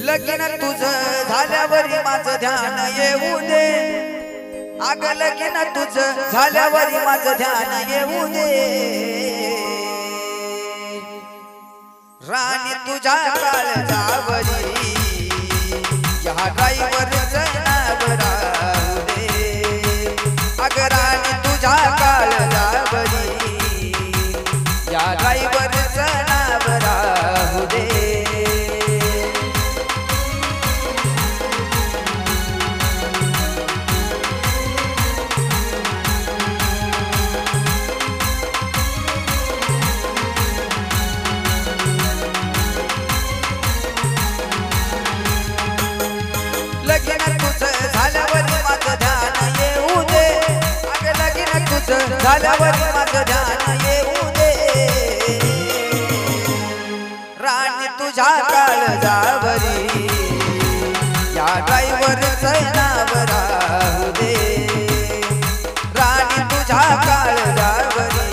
लगीन तुझं झाल्यावरी माझं ध्यान येऊ दे, अग लगीन तुझं झाल्यावरी माझं ध्यान येऊ दे। राणी तुझ्या काळजावरी या ड्रायव्हरचं नाव राहू दे, अग राणी तुझ्या काळजावरी या ड्रायव्हरचं नाव राहू दे। लगीन तुझं झाल्यावरी माझं ध्यान येऊ दे, अग लगीन तुझं झाल्यावरी माझं ध्यान येऊ दे। राणी तुझ्या काळजावरी या ड्रायव्हरचं नाव राहू दे, राणी तुझ्या काळजावरी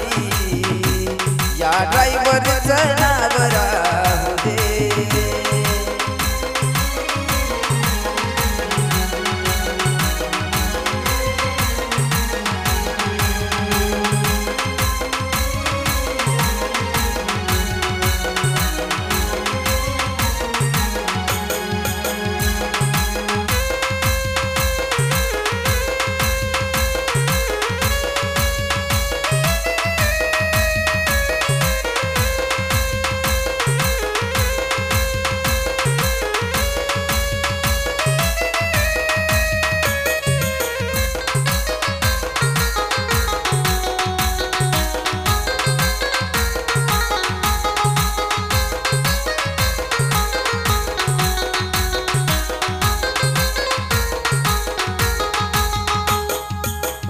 या ड्रायव्हरचं नाव राहू दे।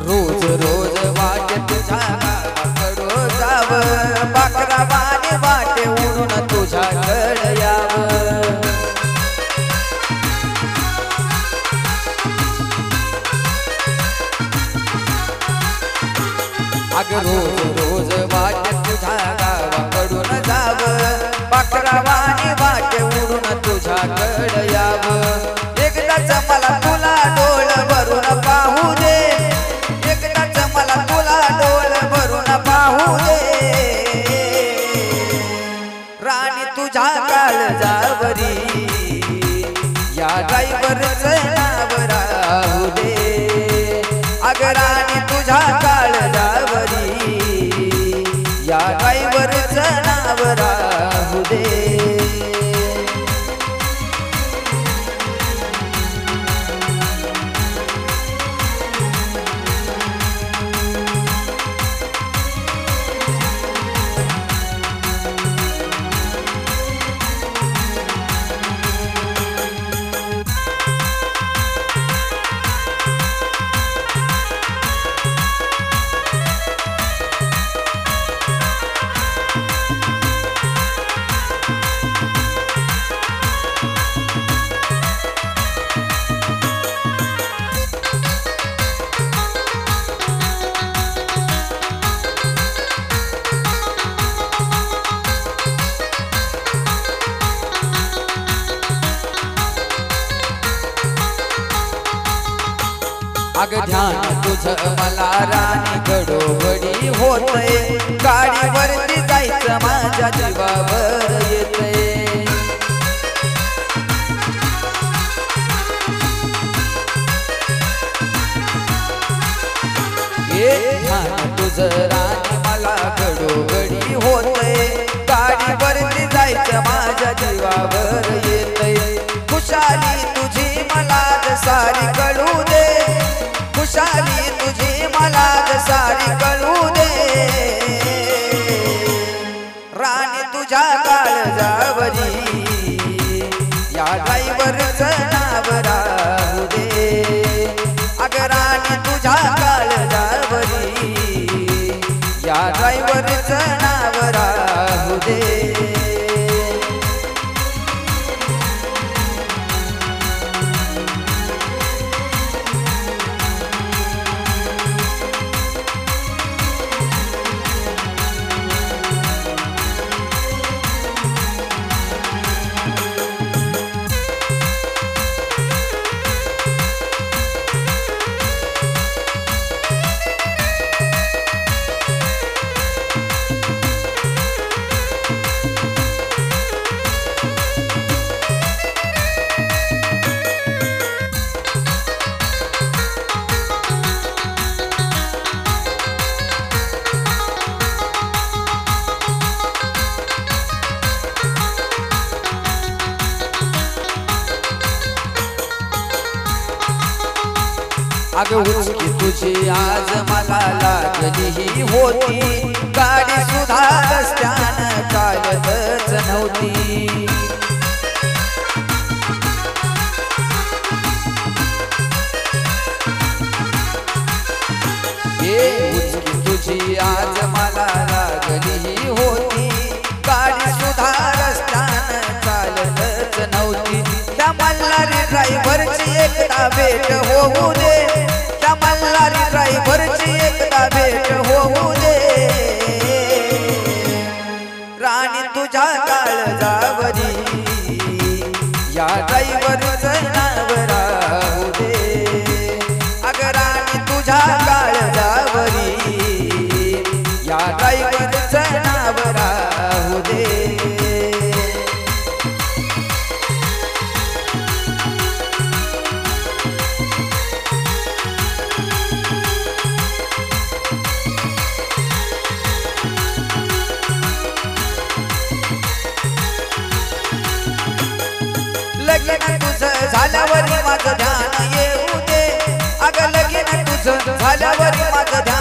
रोज रोज वाटे तुझ्या गावाकडं जावं, पाखरावाने वाटे उडून तुझ्याकडं यावं। अग रोज रोज वाटे तुझ्या गावाकडून जावं, पाखरावाने वाटे उडून तुझ्याकडं यावं। एकदाच मला तुला डोळ भरून पाहू दे, एकदाच मला तुला डोळ भरून पाहू दे। राणी तुझ्या काळजावरी या ड्रायव्हरचं नाव राहू दे, अग राणी तुझ्या काळजावरी या ड्रायव्हरचं नाव राहू दे। अग ध्यान तुझं मला राणी घडोघडी होतंय, गाडीवरती जायचं माझ्या जीवावर येतंय। ध्यान तुझं राणी मला घडोघडी होतंय, गाडीवरती जायचं माझ्या जीवावर येतंय। खुशाली तुझी मला सारी कळू दे, खुशाली तुझी मला सारी कळू दे। राणी तुझ्या काळजावरी या ड्रायव्हरचं नाव राहू दे, अग राणी तुझ्या काळजावरी या ड्रायव्हरचं नाव राहू दे। अगं उचकी तुझी आज मला लागली ही होती गाडी सुद्धा रस्त्यानं चालतच नव्हती उचकी तुझी आज मला लागली ही होती गाडी सुद्धा रस्त्यानं चालतच नव्हती त्या मल्हारी ड्रायव्हरची एकदा भेट होऊ दे त्या मल्हारी ड्रायव्हरची एकदा भेट होऊ दे राणी तुझ्या काळजावरी या ड्रायव्हरचं नाव राहू दे अगं राणी तुझ्या काळजावरी या ड्रायव्हरचं नाव राहू दे लगीन तुझं झाल्यावर माझं ध्यान येऊ दे अगं लगीन तुझं झाल्यावर माझं ध्यान